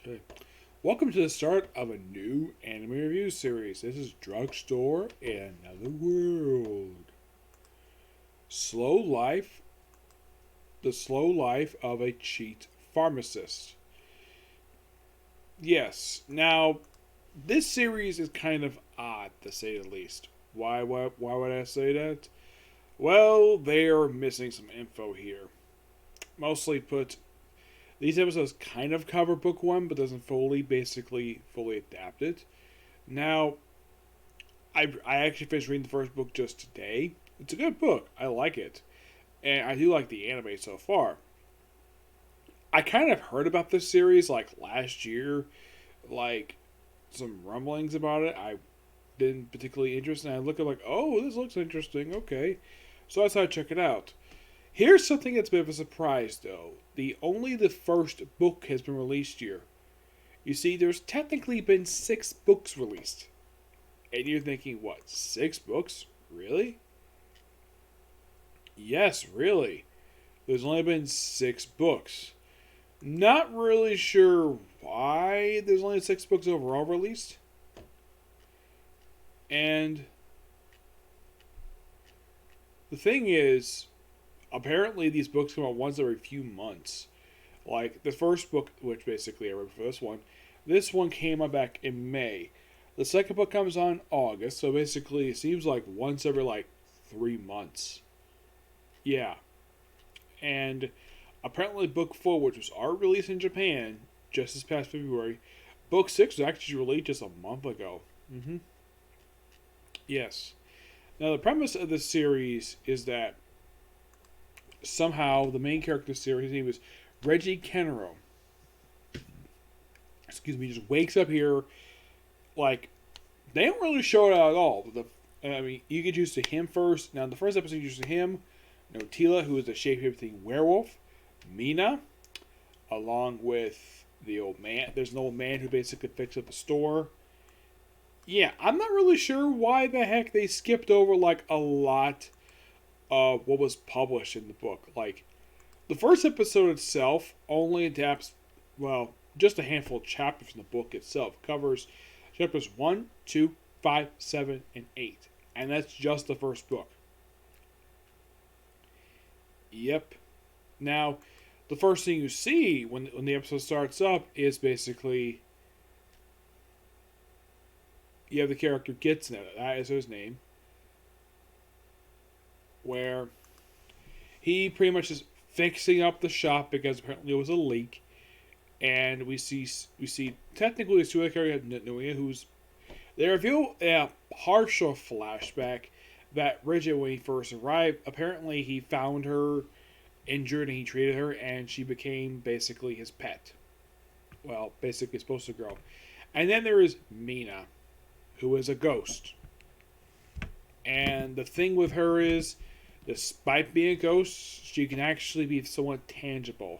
Okay. Welcome to the start of a new anime review series. This is Drugstore in Another World. Slow Life, the slow life of a cheat pharmacist. Yes, now, this series is kind of odd, to say the least. Why would I say that? Well, they are missing some info here. Mostly put, these episodes kind of cover book one, but doesn't fully adapt it. Now, I actually finished reading the first book just today. It's a good book. I like it, and I do like the anime so far. I kind of heard about this series like last year, like some rumblings about it. I didn't particularly interest, and I look at like, oh, this looks interesting. Okay, so I decided to check it out. Here's something that's a bit of a surprise, though. The first book has been released here. You see, there's technically been 6 books released. And you're thinking, what, 6 books? Really? Yes, really. There's only been 6 books. Not really sure why there's only 6 books overall released. And the thing is, apparently these books come out once every few months. Like the first book, which basically I read for this one came out back in May. The second book comes on in August, so basically it seems like once every like 3 months. Yeah. And apparently book 4, which was already released in Japan just this past February, book 6 was actually released just a month ago. Yes. Now the premise of this series is that somehow the main character of the series, his name is Reggie Kenro. Excuse me, just wakes up here like they don't really show it out at all. You get used to him first. Now, in the first episode, you get used to him, Notila, who is a shape-shifting werewolf, Mina, along with the old man. There's an old man who basically picks up the store. Yeah, I'm not really sure why the heck they skipped over like a lot of what was published in the book. Like, the first episode itself only adapts, well, just a handful of chapters from the book itself. It covers chapters 1, 2, 5, 7, and 8. And that's just the first book. Yep. Now, the first thing you see when the episode starts up is basically you have the character Gitsune, that is his name, where he pretty much is fixing up the shop because apparently it was a leak, and we see technically there's 2 other characters, Noia, who's they reveal a partial flashback that Reggie, when he first arrived, apparently he found her injured and he treated her, and she became basically his pet. Well, basically his poster girl. And then there is Mina, who is a ghost. And the thing with her is, despite being a ghost, she can actually be somewhat tangible.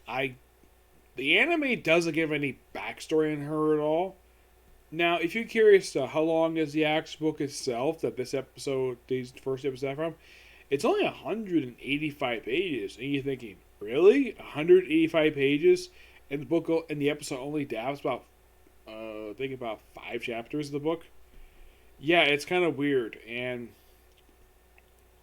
The anime doesn't give any backstory on her at all. Now, if you're curious to how long is the actual book itself that these first episodes are from, it's only 185 pages, and you're thinking, really, 185 pages, and the episode only adapts about, I think about 5 chapters of the book. Yeah, it's kind of weird, and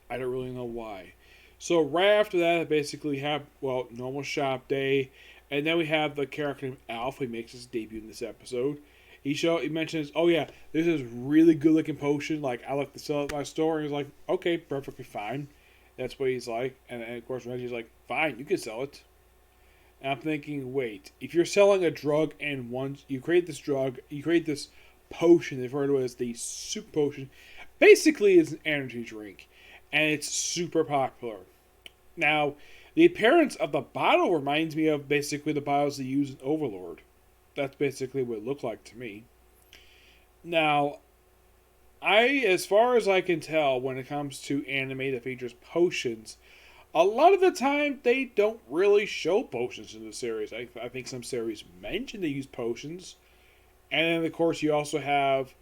I don't really know why. So right after that, I basically have, normal shop day, and then we have the character named Alf, who makes his debut in this episode. He mentions, oh yeah, this is really good looking potion, like I like to sell it at my store, and he's like, okay, perfectly fine. That's what he's like, and of course Reggie's like, fine, you can sell it. And I'm thinking, wait, if you're selling a drug and once you create this potion, they've heard of it as the super potion, basically it's an energy drink, and it's super popular. Now, the appearance of the bottle reminds me of basically the bottles they use in Overlord. That's basically what it looked like to me. Now, as far as I can tell, when it comes to anime that features potions, a lot of the time they don't really show potions in the series. I think some series mention they use potions, and then of course you also have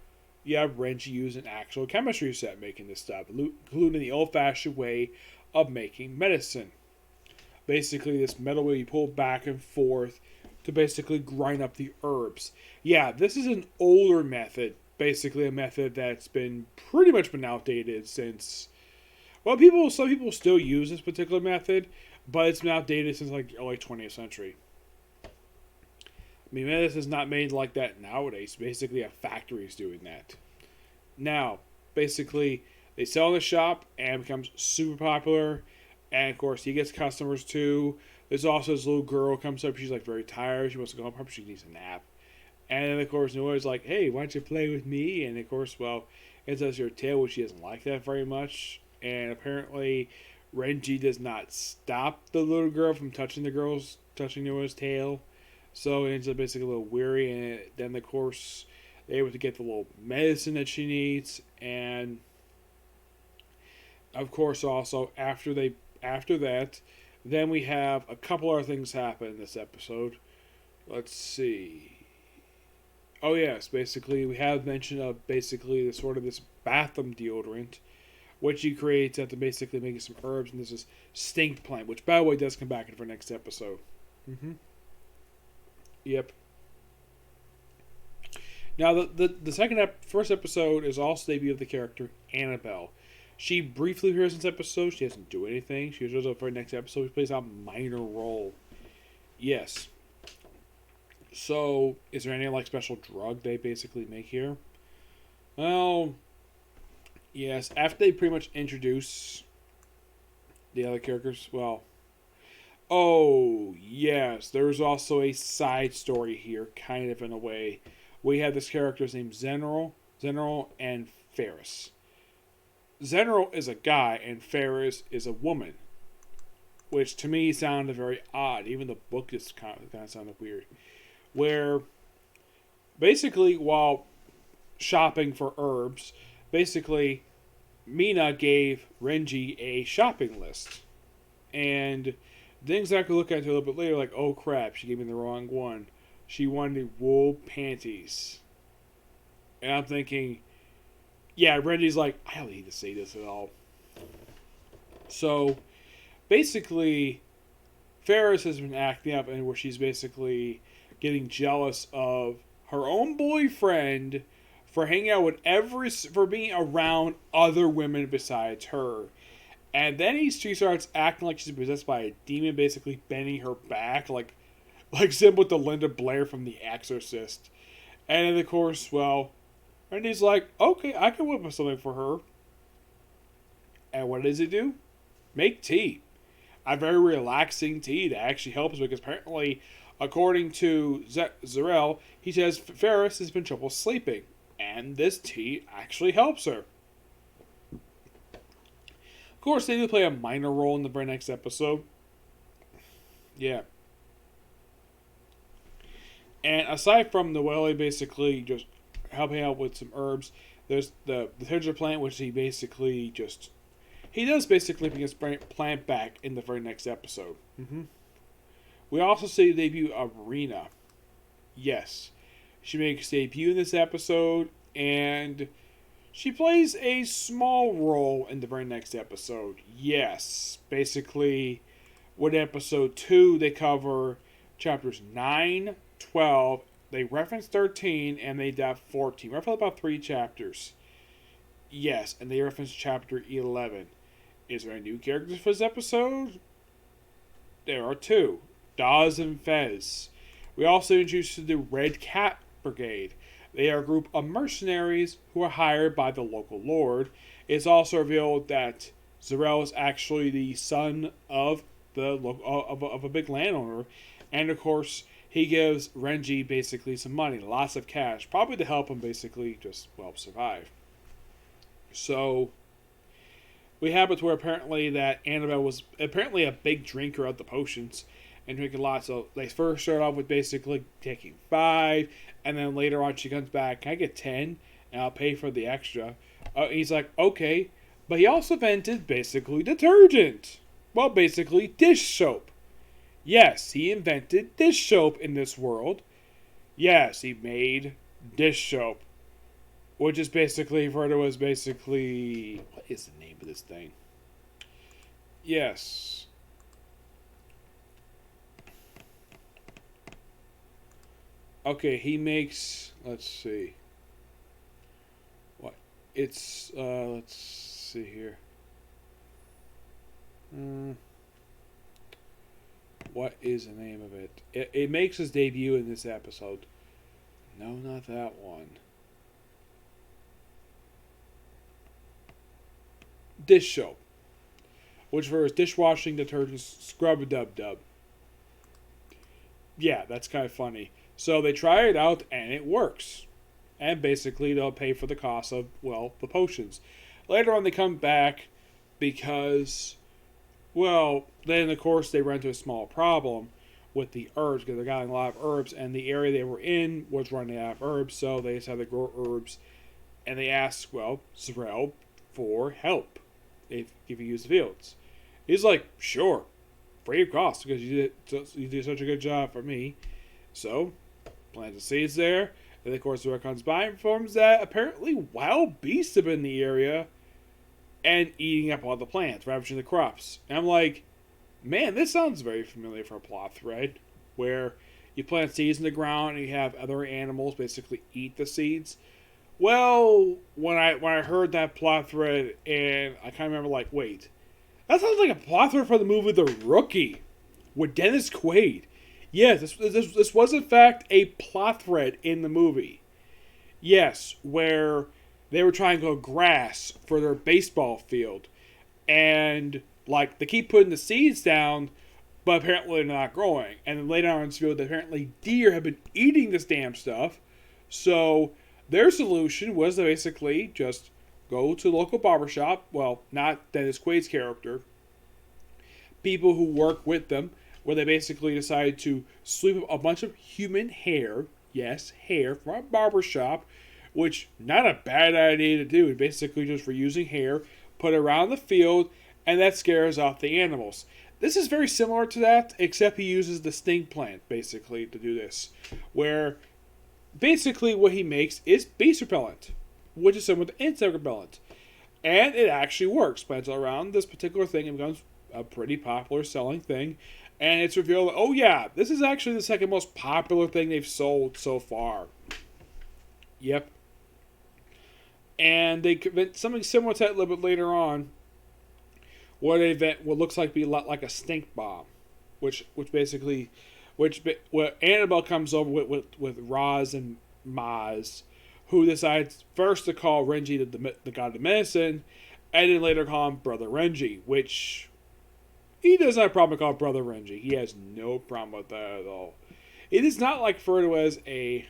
Renji using actual chemistry set making this stuff, including the old-fashioned way of making medicine. Basically, this metal wheel you pull back and forth to basically grind up the herbs. Yeah, this is an older method, basically a method that's been pretty much been outdated since. Well, some people still use this particular method, but it's been outdated since like the early 20th century. I mean, medicine is not made like that nowadays. Basically, a factory is doing that. Now, basically, they sell in the shop and it becomes super popular. And of course, he gets customers too. There's also this little girl who comes up. She's like very tired. She wants to go home. She needs a nap. And then, of course, Noah's like, hey, why don't you play with me? And of course, well, it does your tail, which she doesn't like that very much. And apparently, Renji does not stop the little girl from touching Noah's tail. So it ends up basically a little weary. And then, of course, they're able to get the little medicine that she needs. And, of course, also, after that, then we have a couple other things happen in this episode. Let's see. Oh yes, basically we have mention of basically the sort of this bathroom deodorant, which he creates after basically making some herbs, and this is stink plant, which by the way does come back in our next episode. Yep. Now the first episode is also the debut of the character Annabelle. She briefly appears in this episode. She doesn't do anything. She shows up for the next episode. She plays a minor role. Yes. So, is there any like special drug they basically make here? Well, yes. After they pretty much introduce the other characters, well, oh yes, there's also a side story here, kind of in a way. We have this characters named General, and Ferris. General is a guy and Ferris is a woman, which to me sounded very odd. Even the book just kind of sounded weird. Where basically while shopping for herbs, basically Mina gave Renji a shopping list. And things I could look at a little bit later, like, oh crap, she gave me the wrong one. She wanted wool panties. And I'm thinking, yeah, Renji's like, I don't need to say this at all. So, basically, Ferris has been acting up, and where she's basically getting jealous of her own boyfriend for hanging out with for being around other women besides her. And then she starts acting like she's possessed by a demon, basically bending her back, like Sim with the Linda Blair from The Exorcist. And then, of course, well, Randy's like, okay, I can whip up something for her. And what does he do? Make tea. A very relaxing tea that actually helps, because apparently, according to Zarel, he says Ferris has been trouble sleeping. And this tea actually helps her. Of course, they do play a minor role in the very next episode. Yeah. And aside from Noelle basically just helping out with some herbs, there's the tincture plant, which he does basically bring his plant back in the very next episode. We also see the debut of Rena. Yes. She makes debut in this episode, and she plays a small role in the very next episode. Yes. Basically, with episode 2, they cover chapters 9, 12, they reference 13, and they have 14. Roughly about 3 chapters. Yes, and they reference chapter 11. Is there any new characters for this episode? There are 2. Daz and Fez. We also introduced the Red Cap Brigade. They are a group of mercenaries who are hired by the local lord. It's also revealed that Zarel is actually the son of of a big landowner, and of course he gives Renji basically some money, lots of cash, probably to help him basically just survive. So we have it where apparently that Annabelle was apparently a big drinker of the potions and drinking lots. So they first start off with basically taking 5, and then later on she comes back, can I get 10? And I'll pay for the extra. He's like, okay. But he also invented basically detergent. Well, basically dish soap. Yes, he invented dish soap in this world. Yes, he made dish soap. Which is basically referred to as basically... What is the name of this thing? Yes. Okay, he makes. Let's see. What? It's. Let's see here. Mm, what is the name of it? It makes his debut in this episode. No, not that one. Dish soap, which for his dishwashing detergent scrub a dub dub. Yeah, that's kind of funny. So they try it out and it works. And basically they'll pay for the cost of, well, the potions. Later on they come back because, well, then of course they run into a small problem with the herbs because they're getting a lot of herbs and the area they were in was running out of herbs, so they just had to grow herbs. And they ask, well, Sorrel for help if you use the fields. He's like, sure, free of cost because you did such a good job for me. So, plants the seeds there. And of course, Sorrel comes by and informs that apparently wild beasts have been in the area and eating up all the plants, ravaging the crops. And I'm like, man, this sounds very familiar for a plot thread where you plant seeds in the ground and you have other animals basically eat the seeds. Well, when I heard that plot thread, and I kind of remember like, wait, that sounds like a plot thread for the movie The Rookie with Dennis Quaid. Yes, this was in fact a plot thread in the movie. Yes, where they were trying to grow grass for their baseball field, and like they keep putting the seeds down, but apparently they're not growing. And then later on in the field, apparently deer have been eating this damn stuff. So their solution was to basically just go to the local barbershop. Well, not Dennis Quaid's character. People who work with them, where they basically decided to sweep up a bunch of human hair. Yes, hair from a barbershop, which not a bad idea to do. Basically just reusing hair, put it around the field, and that scares off the animals. This is very similar to that, except he uses the stink plant, basically, to do this. Where, basically, what he makes is beast repellent, which is similar to insect repellent. And it actually works. Plants around this particular thing and becomes a pretty popular selling thing. And it's revealed, oh yeah, this is actually the second most popular thing they've sold so far. Yep. And they commit something similar to that a little bit later on, where they invent what looks like be a lot like a stink bomb, which Annabelle comes over with Roz and Maz, who decides first to call Renji the god of medicine, and then later call him Brother Renji, which he doesn't have a problem calling Brother Renji. He has no problem with that at all. It is not like Frodo as a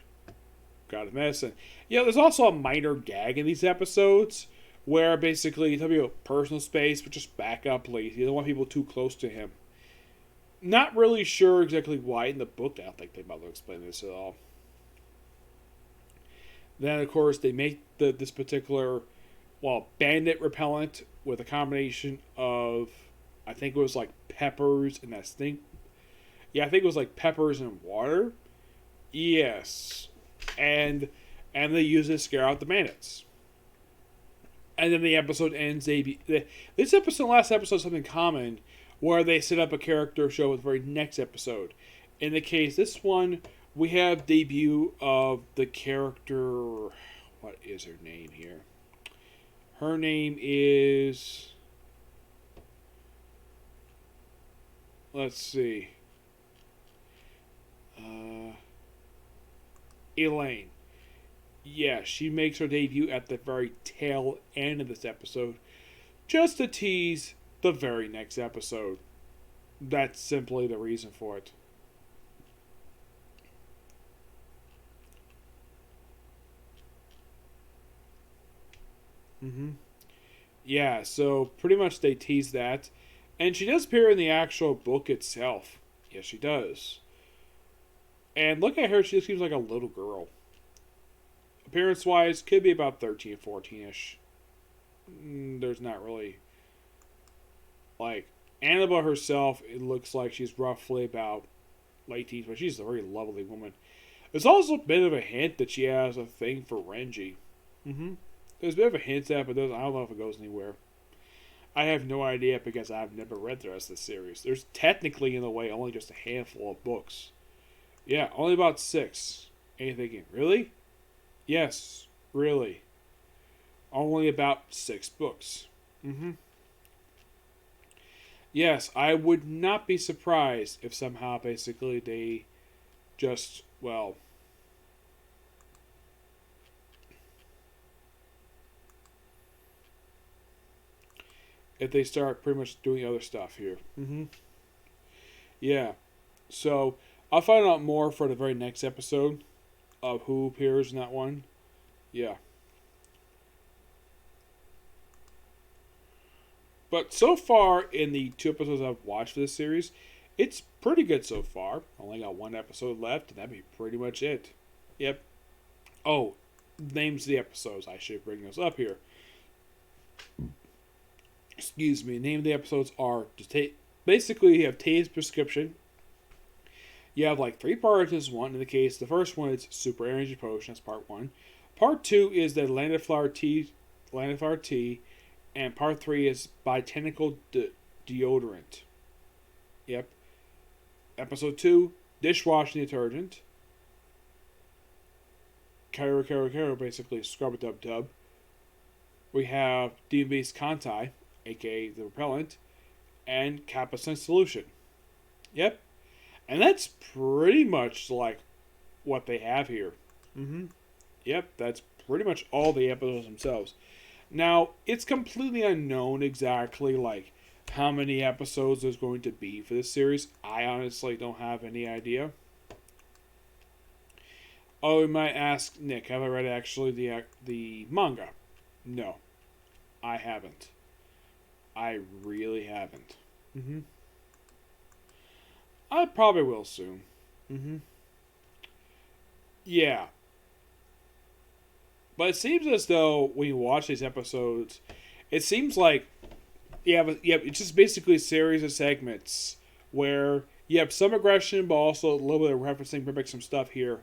god of medicine. You know, there's also a minor gag in these episodes where basically you tell people personal space, but just back up, please. You don't want people too close to him. Not really sure exactly why in the book. I don't think they bother explaining this at all. Then, of course, they make this particular, bandit repellent with a combination of, I think it was like peppers and that stink. Yeah, I think it was like peppers and water. Yes. And they use it to scare out the bandits. And then the episode ends. This episode and last episode something common where they set up a character show with the very next episode. In the case, this one, we have debut of the character. What is her name here? Her name is. Let's see. Elaine. Yeah, she makes her debut at the very tail end of this episode, just to tease the very next episode. That's simply the reason for it. Yeah, so pretty much they tease that. And she does appear in the actual book itself. Yes, she does. And look at her, she just seems like a little girl. Appearance-wise, could be about 13, 14-ish. There's not really... Like, Annabelle herself, it looks like she's roughly about late teens, but she's a very lovely woman. There's also a bit of a hint that she has a thing for Renji. There's a bit of a hint at that, but I don't know if it goes anywhere. I have no idea because I've never read the rest of the series. There's technically, in a way, only just a handful of books. Yeah, only about 6. And you're thinking, really? Yes, really. Only about 6 books. Mm-hmm. Yes, I would not be surprised if somehow basically they just, well, if they start pretty much doing other stuff here. Mm-hmm. Yeah. So I'll find out more for the very next episode of who appears in that one. Yeah. But so far in the 2 episodes I've watched for this series, it's pretty good so far. Only got 1 episode left, and that'd be pretty much it. Yep. Oh, names of the episodes. I should bring those up here. Excuse me. Name of the episodes are basically you have Tay's prescription. You have like 3 parts as one. In the case, the first one is Super Energy Potion. That's part 1. Part 2 is the Landed Flower Tea, and part 3 is Botanical Deodorant. Yep. Episode 2, Dishwashing Detergent. Karo, basically Scrub-a-Dub-Dub. We have DMV's Kantai, aka the repellent, and Kappa-Sense Solution. Yep. And that's pretty much like what they have here. Mm-hmm. Yep, that's pretty much all the episodes themselves. Now, it's completely unknown exactly like how many episodes there's going to be for this series. I honestly don't have any idea. Oh, you might ask, Nick, have I read actually the manga? No, I haven't. I really haven't. Mm-hmm. I probably will soon. Mm-hmm. Yeah. But it seems as though when you watch these episodes, it seems like it's just basically a series of segments where you have some aggression, but also a little bit of referencing some stuff here.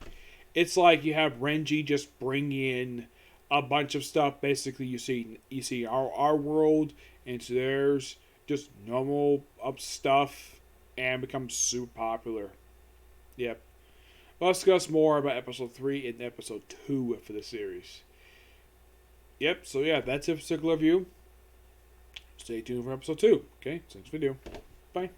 It's like you have Renji just bring in a bunch of stuff. Basically, you see our world into theirs, just normal up stuff, and becomes super popular. Yep. We'll discuss more about episode 3 and episode 2 for the series. Yep, so yeah, that's a particular review. Stay tuned for episode 2. Okay, next video. Bye.